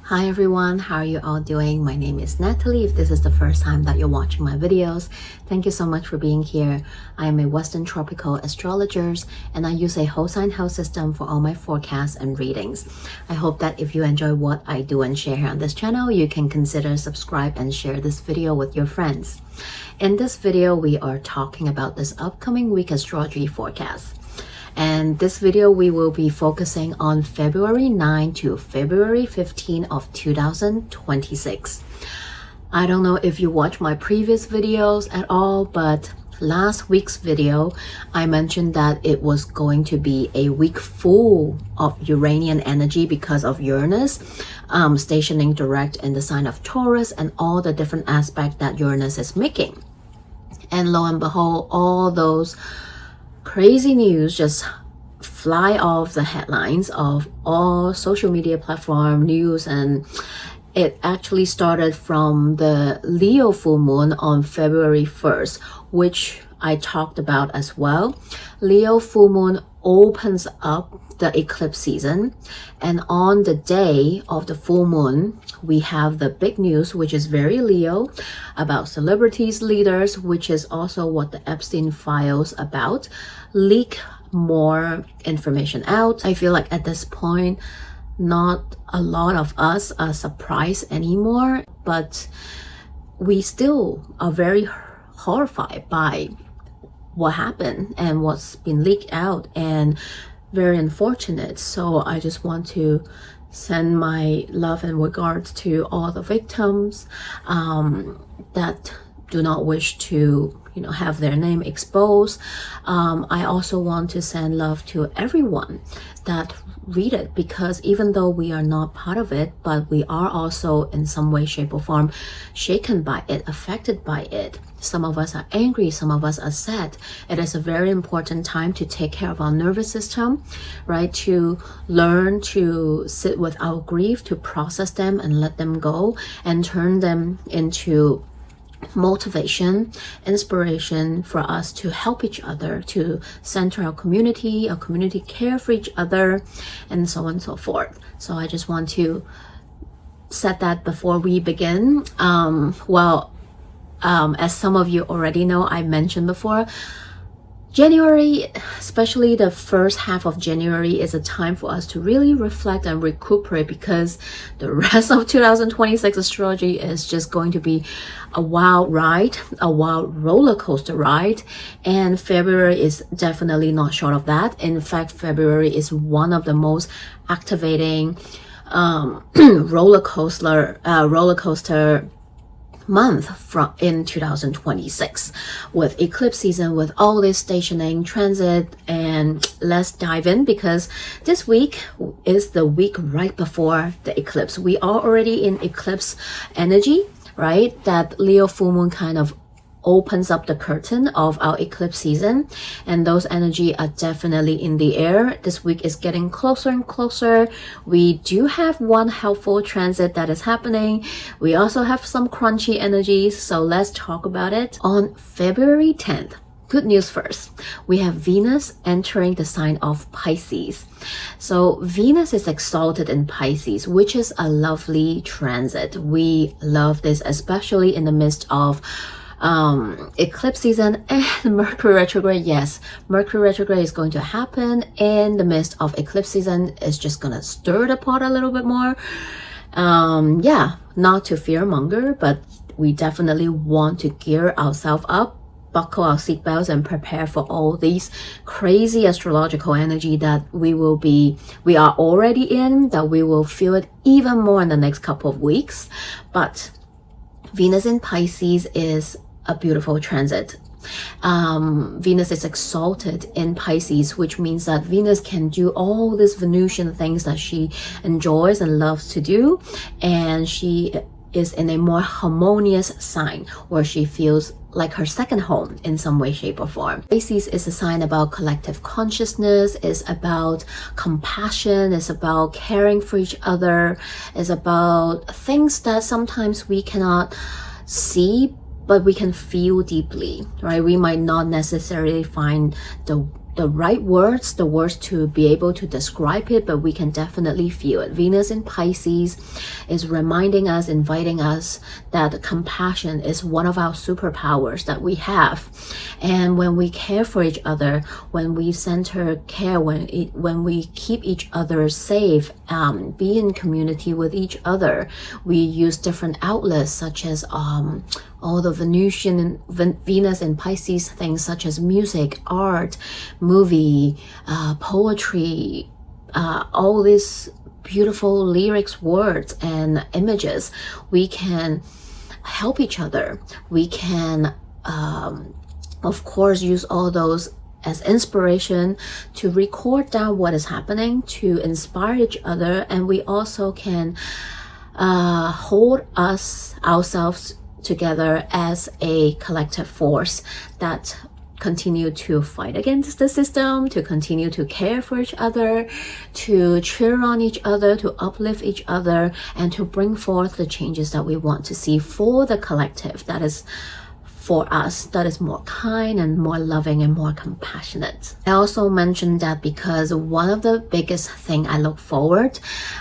Hi everyone, how are you all doing? My name is Natalie. If this is the first time that you're watching my videos, thank you so much for being here. I am a Western tropical astrologer and I use a whole sign house system for all my forecasts and readings. I hope that if you enjoy what I do and share here on this channel, you can consider subscribe and share this video with your friends. In this video, we are talking about this upcoming week astrology forecast. And this video, we will be focusing on February 9 to February 15 of 2026. I don't know if you watched my previous videos at all, but last week's video, I mentioned that it was going to be a week full of Uranian energy because of Uranus stationing direct in the sign of Taurus and all the different aspects that Uranus is making. And lo and behold, all those crazy news just fly off the headlines of all social media platform news, and it actually started from the Leo full moon on February 1st, which I talked about as well. Leo full moon opens up the eclipse season, and on the day of the full moon we have the big news, which is very Leo, about celebrities, leaders, which is also what the Epstein files about, leak more information out. I feel like at this point not a lot of us are surprised anymore, but we still are very horrified by what happened and what's been leaked out, and very unfortunate. So I just want to send my love and regards to all the victims that do not wish to have their name exposed. I also want to send love to everyone that read it, because even though we are not part of it, but we are also in some way, shape or form shaken by it, affected by it. Some of us are angry, some of us are sad. It is a very important time to take care of our nervous system, right? To learn to sit with our grief, to process them and let them go and turn them into motivation, inspiration for us to help each other, to center our community care for each other, and so on and so forth. So I just want to set that before we begin. As some of you already know, I mentioned before, January, especially the first half of January, is a time for us to really reflect and recuperate, because the rest of 2026 astrology is just going to be a wild ride, a wild roller coaster ride. And February is definitely not short of that. In fact, February is one of the most activating roller coaster month in 2026 with eclipse season, with all this stationing, transit. And let's dive in, because this week is the week right before the eclipse. We are already in eclipse energy, right? That Leo full moon kind of opens up the curtain of our eclipse season, and those energy are definitely in the air. This week is getting closer and closer. We do have one helpful transit that is happening. We also have some crunchy energies, so let's talk about it. On February 10th, good news first, we have Venus entering the sign of Pisces. So Venus is exalted in Pisces, which is a lovely transit. We love this, especially in the midst of eclipse season and Mercury Retrograde. Yes, Mercury Retrograde is going to happen in the midst of eclipse season. It's just gonna stir the pot a little bit more. Not to fearmonger, but we definitely want to gear ourselves up, buckle our seatbelts, and prepare for all these crazy astrological energy that we are already in, that we will feel it even more in the next couple of weeks. But Venus in Pisces is a beautiful transit. Venus is exalted in Pisces, which means that Venus can do all these Venusian things that she enjoys and loves to do, and she is in a more harmonious sign where she feels like her second home in some way, shape or form. Pisces is a sign about collective consciousness, is about compassion, is about caring for each other, is about things that sometimes we cannot see, but we can feel deeply, right? We might not necessarily find the the right words, the words to be able to describe it, but we can definitely feel it. Venus in Pisces is reminding us, inviting us that compassion is one of our superpowers that we have. And when we care for each other, when we center care, when we keep each other safe, be in community with each other, we use different outlets such as all the Venus and Pisces things such as music, art, movie, poetry, all these beautiful lyrics, words, and images. We can help each other. We can, of course, use all those as inspiration to record down what is happening, to inspire each other, and we also can hold ourselves together as a collective force that continue to fight against the system, to continue to care for each other, to cheer on each other, to uplift each other, and to bring forth the changes that we want to see for the collective, that is for us, that is more kind and more loving and more compassionate. I also mentioned that because one of the biggest thing I look forward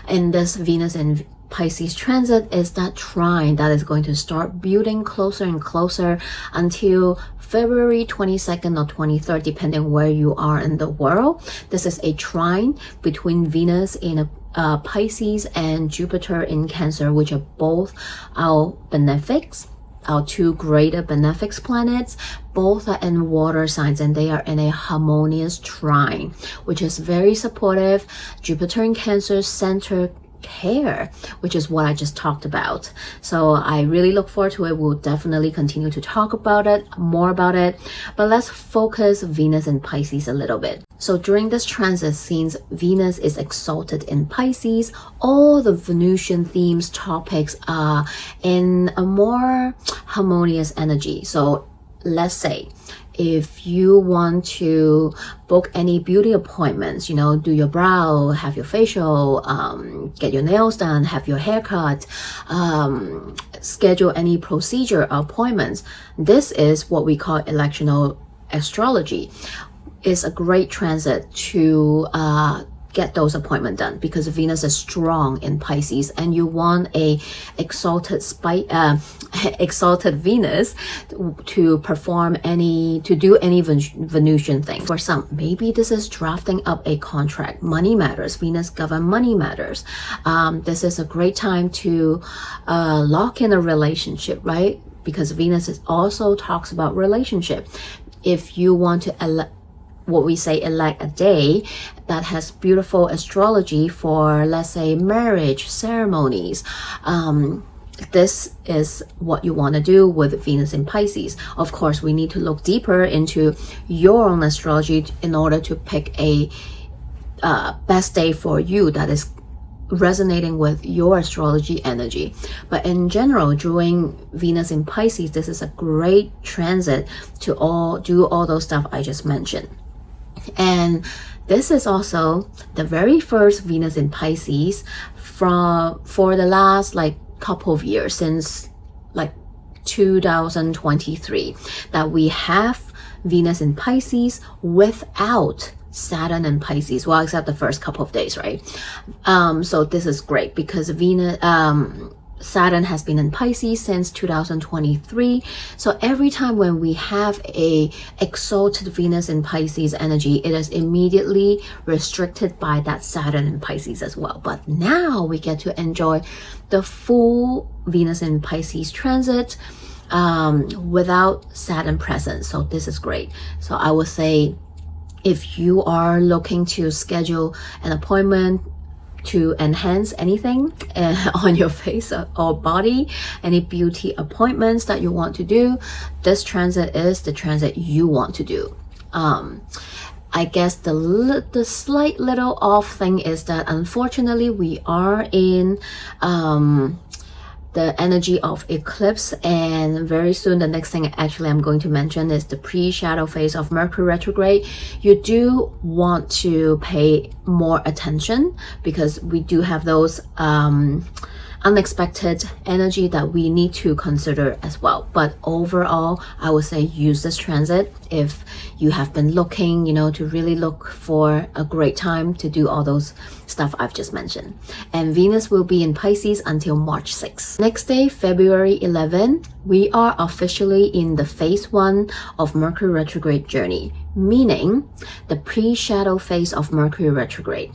in this Venus and Pisces transit is that trine that is going to start building closer and closer until February 22nd or 23rd, depending where you are in the world. This is a trine between Venus in Pisces and Jupiter in Cancer, which are both our benefics, our two greater benefics planets. Both are in water signs and they are in a harmonious trine, which is very supportive. Jupiter in Cancer center care, which is what I just talked about. So I really look forward to it. We'll definitely continue to talk about it, more about it, but let's focus Venus in Pisces a little bit. So during this transit, since Venus is exalted in Pisces, all the Venusian themes, topics are in a more harmonious energy. So let's say if you want to book any beauty appointments, do your brow, have your facial, get your nails done, have your haircut, schedule any procedure appointments, this is what we call electional astrology. It's a great transit to get those appointments done because Venus is strong in Pisces and you want a exalted Venus to do any Venusian thing. For some, maybe this is drafting up a contract. Money matters. Venus governs money matters. This is a great time to lock in a relationship, right? Because Venus also talks about relationship. If you want to elect a day that has beautiful astrology for, let's say, marriage ceremonies, this is what you want to do with Venus in Pisces. Of course, we need to look deeper into your own astrology in order to pick a best day for you that is resonating with your astrology energy. But in general, during Venus in Pisces, this is a great transit to do all those stuff I just mentioned. And this is also the very first Venus in Pisces for the last couple of years, since 2023, that we have Venus in Pisces without Saturn in Pisces. Well, except the first couple of days, right? So this is great because Saturn has been in Pisces since 2023. So every time when we have a exalted Venus in Pisces energy, it is immediately restricted by that Saturn in Pisces as well. But now we get to enjoy the full Venus in Pisces transit without Saturn present. So this is great. So I would say if you are looking to schedule an appointment to enhance anything on your face or body, any beauty appointments that you want to do, this transit is the transit you want to do. I guess the slight little off thing is that unfortunately we are in the energy of eclipse, and very soon the next thing actually I'm going to mention is the pre-shadow phase of Mercury Retrograde. You do want to pay more attention because we do have those unexpected energy that we need to consider as well. But overall, I would say use this transit if you have been looking, to really look for a great time to do all those stuff I've just mentioned. And Venus will be in Pisces until March 6th. Next day, February 11, we are officially in the phase 1 of Mercury retrograde journey, meaning the pre-shadow phase of Mercury retrograde.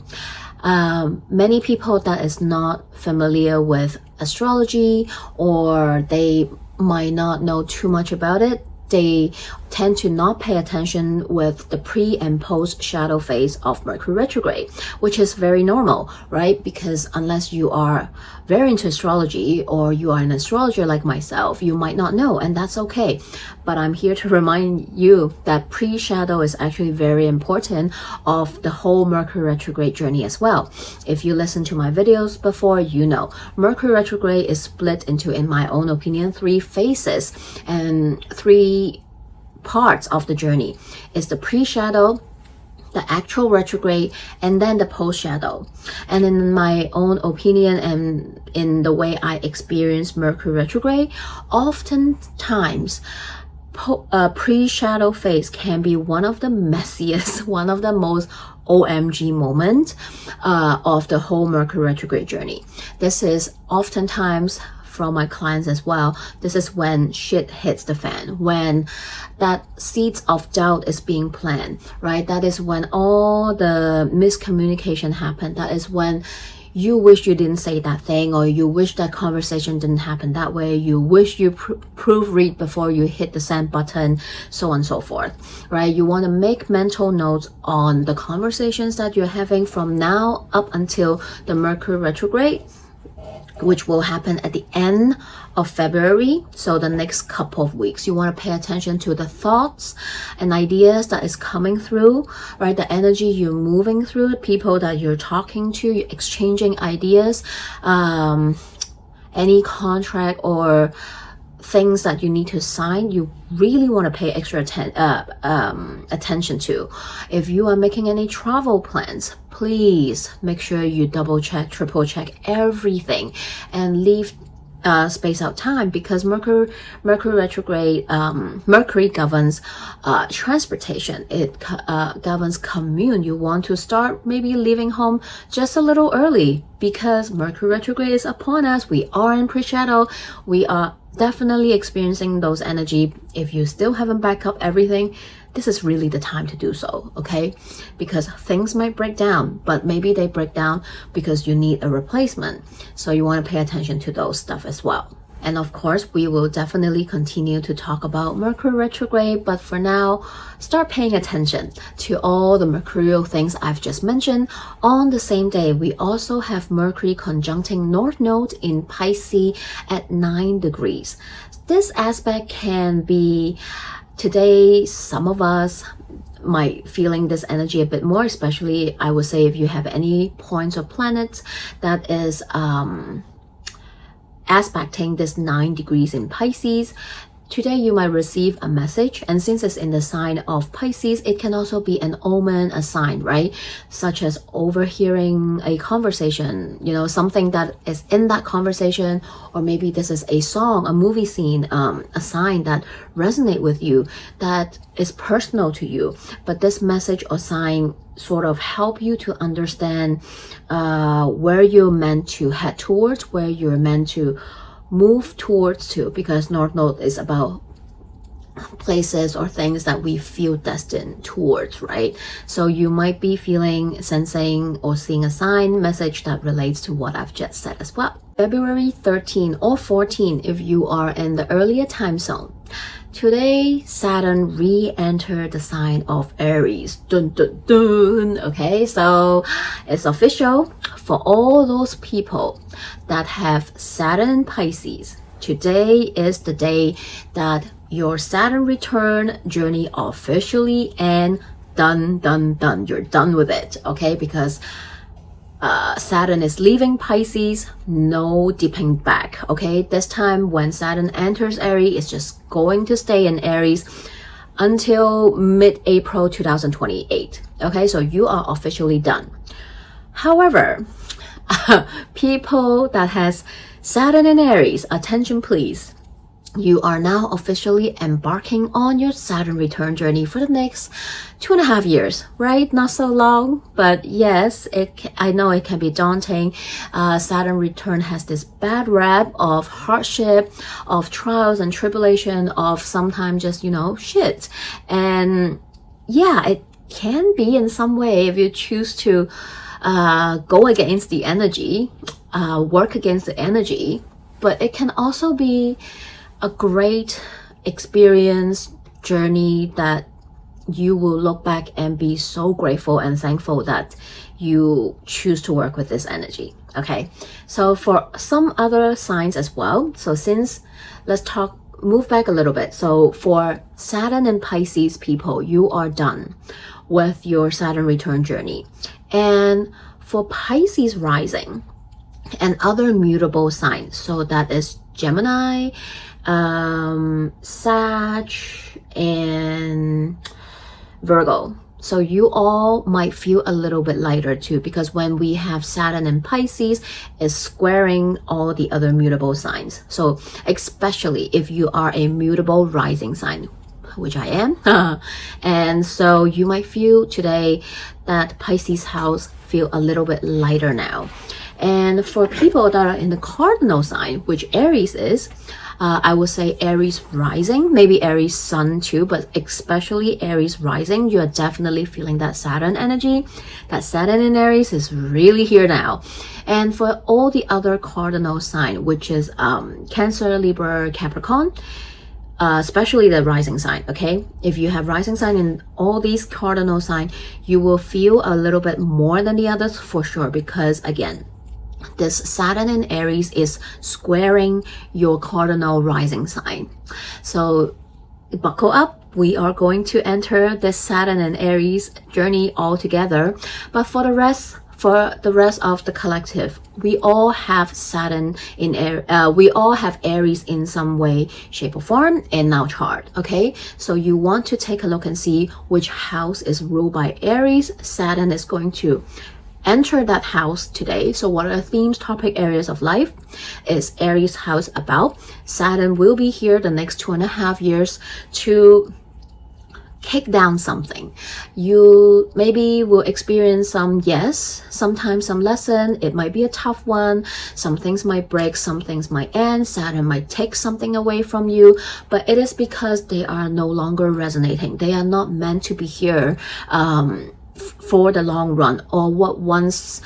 Many people that is not familiar with astrology, or they might not know too much about it, they tend to not pay attention with the pre and post shadow phase of Mercury retrograde, which is very normal, right? Because unless you are very into astrology or you are an astrologer like myself, you might not know, and that's okay. But I'm here to remind you that pre-shadow is actually very important of the whole Mercury retrograde journey as well. If you listen to my videos before, you know Mercury retrograde is split into, in my own opinion, 3 phases and 3 parts of the journey. It's the pre-shadow, the actual retrograde, and then the post-shadow. And in my own opinion and in the way I experience Mercury retrograde, oftentimes pre-shadow phase can be one of the messiest, one of the most OMG moment of the whole Mercury retrograde journey. This is oftentimes from my clients as well. This is when shit hits the fan, when that seeds of doubt is being planted, right? That is when all the miscommunication happened. That is when you wish you didn't say that thing, or you wish that conversation didn't happen that way. You wish you proofread before you hit the send button, so on and so forth, right? You want to make mental notes on the conversations that you're having from now up until the Mercury retrograde, which will happen at the end of February. So the next couple of weeks, you want to pay attention to the thoughts and ideas that is coming through, right? The energy you're moving through, people that you're talking to, you're exchanging ideas, any contract or things that you need to sign, you really want to pay extra attention to. If you are making any travel plans, please make sure you double check, triple check everything and leave space out time, because Mercury retrograde, Mercury governs transportation. It governs commune. You want to start maybe leaving home just a little early, because Mercury retrograde is upon us. We are in pre-shadow. We are definitely experiencing those energy. If you still haven't backed up everything, this is really the time to do so, okay? Because things might break down, but maybe they break down because you need a replacement. So you want to pay attention to those stuff as well. And of course, we will definitely continue to talk about Mercury retrograde, but for now, start paying attention to all the mercurial things I've just mentioned. On the same day, we also have Mercury conjuncting North Node in Pisces at 9 degrees. This aspect can be, today, some of us might feeling this energy a bit more, especially I would say if you have any points or planets that is aspecting this 9 degrees in Pisces. Today you might receive a message, and since it's in the sign of Pisces, it can also be an omen, a sign, right? Such as overhearing a conversation, something that is in that conversation, or maybe this is a song, a movie scene, a sign that resonate with you, that is personal to you. But this message or sign sort of help you to understand where you're meant to head towards, where you're meant to move towards to, because North Node is about places or things that we feel destined towards, right? So you might be feeling, sensing, or seeing a sign, message that relates to what I've just said as well. February 13 or 14, if you are in the earlier time zone. Today, Saturn re-entered the sign of Aries. Dun, dun, dun. Okay, so it's official for all those people that have Saturn in Pisces. Today is the day that your Saturn return journey officially and done. You're done with it, okay? Because Saturn is leaving Pisces, no dipping back, okay? This time when Saturn enters Aries, it's just going to stay in Aries until mid-April 2028, okay? So you are officially done. However, people that has Saturn in Aries, attention please. You are now officially embarking on your Saturn return journey for the next 2.5 years, right? Not so long, but yes, I know it can be daunting. Saturn return has this bad rap of hardship, of trials and tribulation, of sometimes just, shit. And yeah, it can be in some way if you choose to go against the energy, work against the energy, but it can also be a great experience, journey that you will look back and be so grateful and thankful that you choose to work with this energy. Okay, so for some other signs as well, so move back a little bit. So for Saturn and Pisces people, you are done with your Saturn return journey. And for Pisces rising and other mutable signs, so that is Gemini, Sag, and Virgo. So you all might feel a little bit lighter too, because when we have Saturn in Pisces, it's squaring all the other mutable signs. So especially if you are a mutable rising sign, which I am, and so you might feel today that Pisces house feel a little bit lighter now. And for people that are in the cardinal sign, which Aries is, I would say Aries rising, maybe Aries sun too, but especially Aries rising, you're definitely feeling that Saturn energy. That Saturn in Aries is really here now. And for all the other cardinal sign, which is Cancer, Libra, Capricorn, especially the rising sign, okay? If you have rising sign in all these cardinal sign, you will feel a little bit more than the others for sure, because again, this Saturn in Aries is squaring your cardinal rising sign. So buckle up. We are going to enter this Saturn and Aries journey all together. But for the rest of the collective, we all have Saturn in we all have Aries in some way, shape or form in our chart. Okay, so you want to take a look and see which house is ruled by Aries. Saturn is going to enter that house today. So what are the themes, topic, areas of life is Aries house about? Saturn will be here the next 2.5 years to kick down something. You maybe will experience sometimes some lesson. It might be a tough one. Some things might break, some things might end. Saturn might take something away from you, but it is because they are no longer resonating. They are not meant to be here for the long run, or what once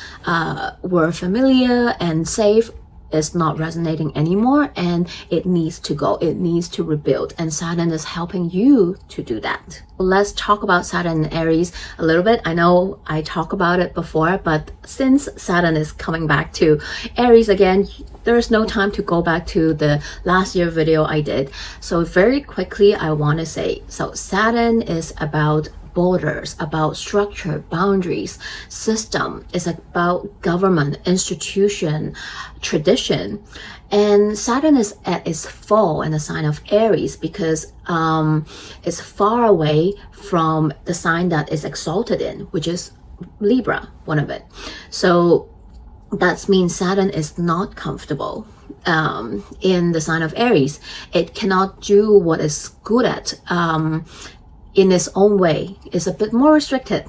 were familiar and safe is not resonating anymore, and it needs to go, it needs to rebuild, and Saturn is helping you to do that. Let's talk about Saturn and Aries a little bit. I know I talked about it before, but since Saturn is coming back to Aries again, there's no time to go back to the last year video I did. So very quickly, I want to say, so Saturn is about borders, about structure, boundaries, system. It's about government, institution, tradition. And Saturn is at its fall in the sign of Aries because it's far away from the sign that is exalted in, which is Libra, one of it. So that means Saturn is not comfortable in the sign of Aries. It cannot do what it's good at in its own way. It's a bit more restricted.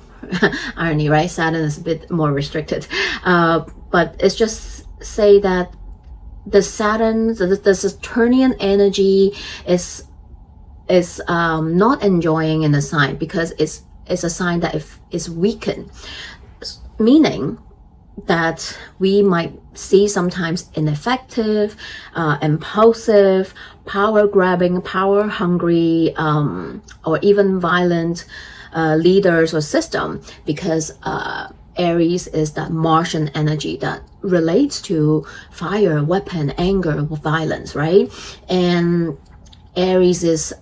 Irony, right? Saturn is a bit more restricted. But it's just say that the Saturn, the Saturnian energy is not enjoying in the sign because it's a sign that is weakened, meaning that we might see sometimes ineffective, impulsive, power-grabbing, power-hungry, or even violent leaders or system, because Aries is that Martian energy that relates to fire, weapon, anger, violence, right? And Aries is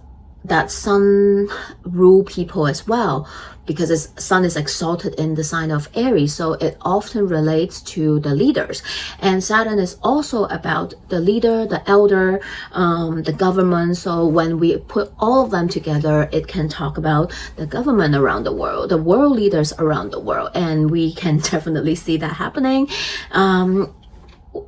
that sun rule people as well, because its sun is exalted in the sign of Aries, so it often relates to the leaders. And Saturn is also about the leader, the elder, the government. So when we put all of them together, it can talk about the government around the world, the world leaders around the world, and we can definitely see that happening.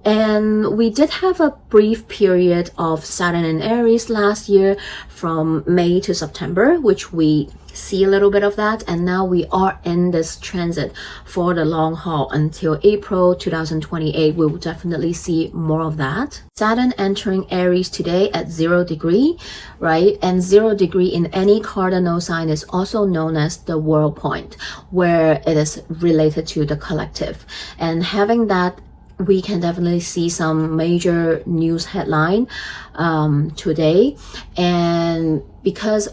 And we did have a brief period of Saturn in Aries last year from May to September, which we see a little bit of that. And now we are in this transit for the long haul until April 2028. We will definitely see more of that. Saturn entering Aries today at 0 degree, right? And 0 degree in any cardinal sign is also known as the world point, where it is related to the collective. And having that, we can definitely see some major news headline today. And because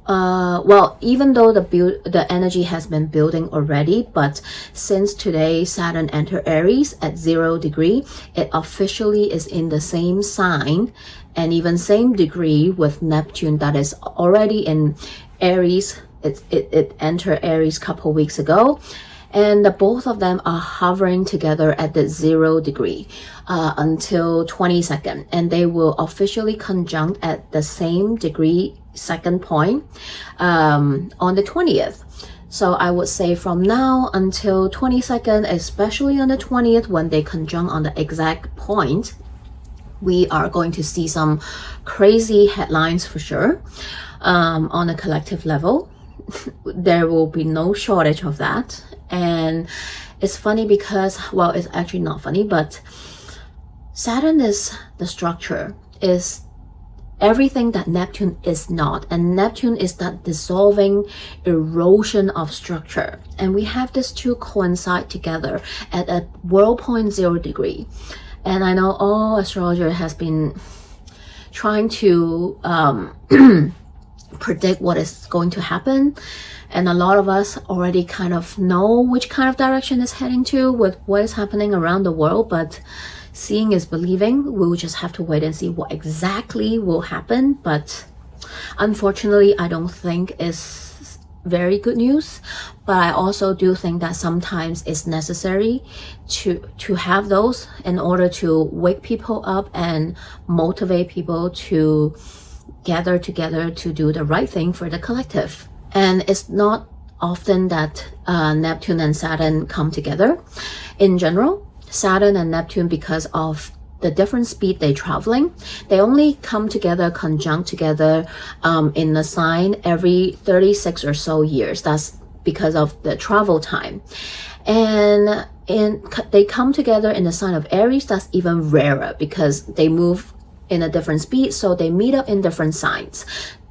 well, even though the energy has been building already, but since today Saturn entered Aries at 0 degree, it officially is in the same sign and even same degree with Neptune that is already in Aries. It entered Aries a couple weeks ago. And the both of them are hovering together at the 0 degree until 22nd. And they will officially conjunct at the same degree second point on the 20th. So I would say from now until 22nd, especially on the 20th, when they conjunct on the exact point, we are going to see some crazy headlines for sure on a collective level. There will be no shortage of that. And it's funny because, well, it's actually not funny, but Saturn is the structure, is everything that Neptune is not. And Neptune is that dissolving erosion of structure. And we have these two coincide together at a world point 0 degree. And I know all astrologers has been trying to predict what is going to happen. And a lot of us already kind of know which kind of direction it's heading to with what is happening around the world. But seeing is believing. We'll just have to wait and see what exactly will happen. But unfortunately, I don't think it's very good news. But I also do think that sometimes it's necessary to have those in order to wake people up and motivate people to gather together to do the right thing for the collective. And it's not often that Neptune and Saturn come together. In general, Saturn and Neptune, because of the different speed they're traveling, they only come together, conjunct together in a sign every 36 or so years. That's because of the travel time. And they come together in the sign of Aries. That's even rarer because they move in a different speed, so they meet up in different signs.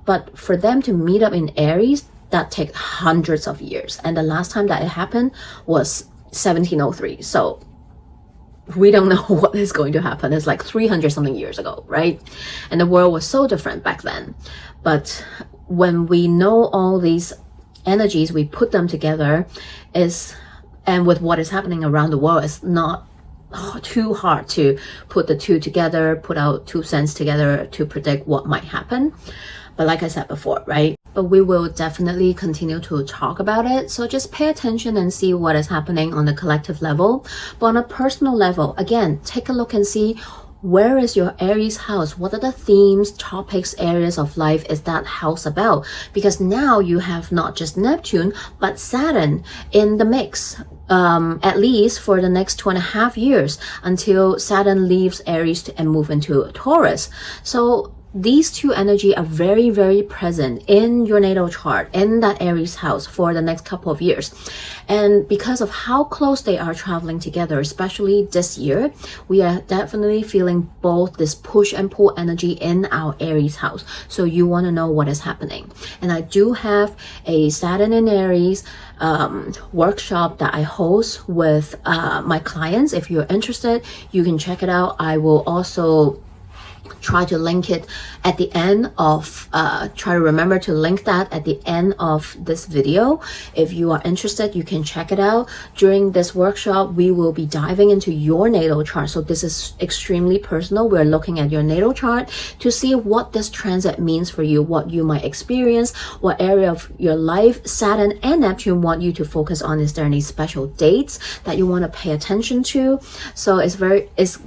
But for them to meet up in Aries, that takes hundreds of years. And the last time that it happened was 1703. So we don't know what is going to happen. It's like 300 something years ago, right? And the world was so different back then. But when we know all these energies, we put them together, and with what is happening around the world, it's not too hard to put the two together, put out 2 cents together to predict what might happen. But like I said before, right? But we will definitely continue to talk about it. So just pay attention and see what is happening on the collective level. But on a personal level, again, take a look and see, where is your Aries house? What are the themes, topics, areas of life is that house about? Because now you have not just Neptune, but Saturn in the mix, at least for the next 2.5 years until Saturn leaves Aries and move into Taurus. So these two energies are very, very present in your natal chart, in that Aries house for the next couple of years. And because of how close they are traveling together, especially this year, we are definitely feeling both this push and pull energy in our Aries house. So you want to know what is happening. And I do have a Saturn in Aries workshop that I host with my clients. If you're interested, you can check it out. I will also try to link it at the end of try to remember to link that at the end of this video. If you are interested, you can check it out. During this workshop, we will be diving into your natal chart. So this is extremely personal. We're looking at your natal chart to see what this transit means for you, what you might experience, what area of your life Saturn and Neptune want you to focus on. Is there any special dates that you want to pay attention to? So it's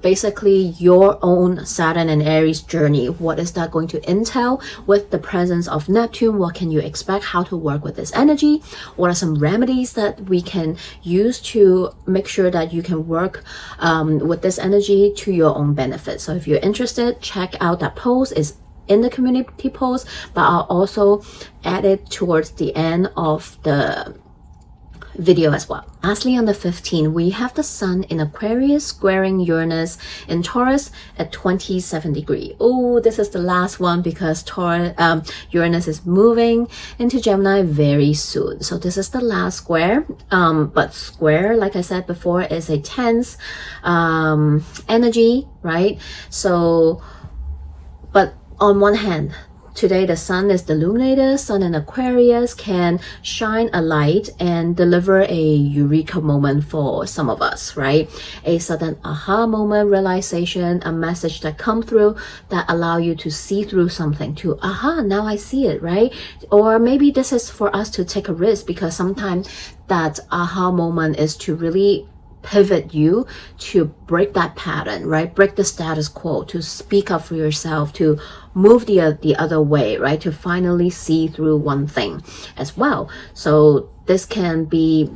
basically your own Saturn and Aries journey. What is that going to entail with the presence of Neptune? What can you expect? How to work with this energy? What are some remedies that we can use to make sure that you can work with this energy to your own benefit? So if you're interested, check out that post. It's in the community post, but I'll also add it towards the end of the video as well. Lastly, on the 15th, we have the Sun in Aquarius squaring Uranus in Taurus at 27 degrees. Oh, this is the last one because Uranus is moving into Gemini very soon. So this is the last square. But square, like I said before, is a tense energy, right? So, but on one hand, today the Sun is the illuminator. Sun in Aquarius can shine a light and deliver a eureka moment for some of us, right? A sudden aha moment, realization, a message that come through that allow you to see through something, to aha, now I see it, right? Or maybe this is for us to take a risk, because sometimes that aha moment is to really pivot you to break that pattern, right? Break the status quo, to speak up for yourself, to move the other way, right? To finally see through one thing as well. So this can be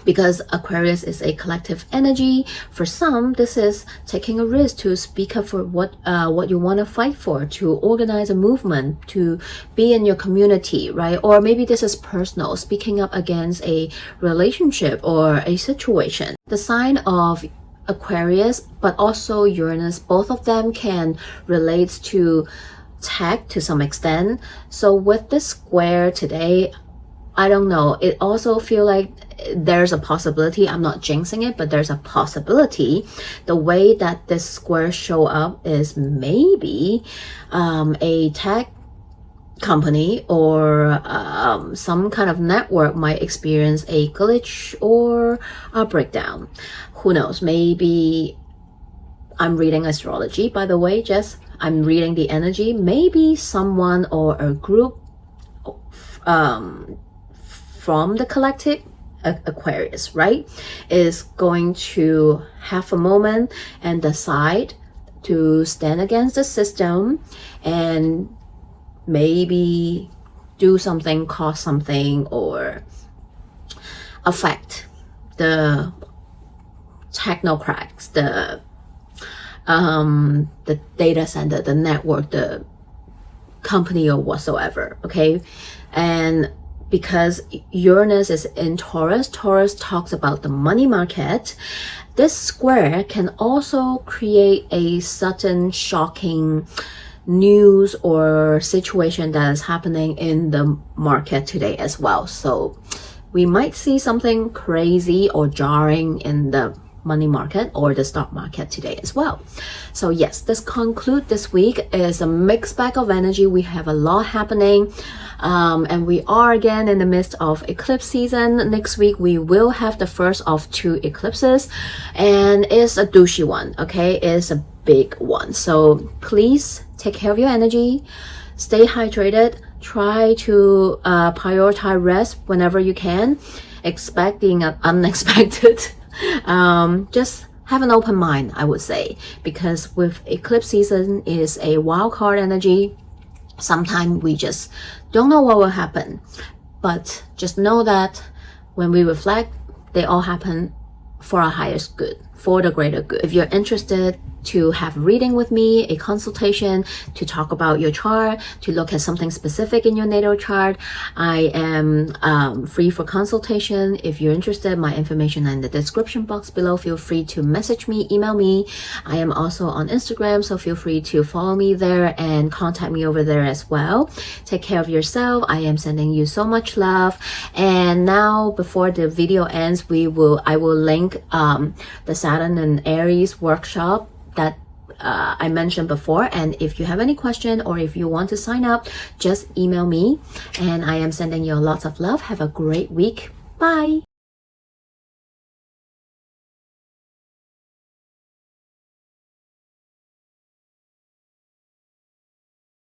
because Aquarius is a collective energy. For some, this is taking a risk to speak up for what you want to fight for, to organize a movement, to be in your community, right? Or maybe this is personal, speaking up against a relationship or a situation. The sign of Aquarius, but also Uranus, both of them can relate to tech to some extent. So with this square today, I don't know, it also feel like there's a possibility, I'm not jinxing it, but there's a possibility the way that this square show up is maybe a tech company or some kind of network might experience a glitch or a breakdown. Who knows? Maybe I'm reading astrology, by the way, Jess. I'm reading the energy. Maybe someone or a group from the collective Aquarius, right, is going to have a moment and decide to stand against the system and maybe do something, cause something, or affect the technocrats, the data center, the network, the company or whatsoever, okay? And because Uranus is in Taurus, Taurus talks about the money market, this square can also create a sudden shocking news or situation that is happening in the market today as well. So we might see something crazy or jarring in the money market or the stock market today as well. So yes, this conclude this week is a mixed bag of energy. We have a lot happening, and we are again in the midst of eclipse season. Next week we will have the first of 2 eclipses, and it's a douchey one, okay? It's a big one. So please take care of your energy, stay hydrated, try to prioritize rest whenever you can, expect the unexpected. Just have an open mind, I would say, because with eclipse season is a wild card energy. Sometimes we just don't know what will happen, but just know that when we reflect, they all happen for our highest good, for the greater good. If you're interested to have reading with me, a consultation to talk about your chart, to look at something specific in your natal chart, I am free for consultation. If you're interested, my information is in the description box below. Feel free to message me, email me. I am also on Instagram, so feel free to follow me there and contact me over there as well. Take care of yourself. I am sending you so much love. And now, before the video ends, I will link the Saturn and Aries workshop that I mentioned before. And if you have any question or if you want to sign up, just email me, and I am sending you lots of love. Have a great week. Bye.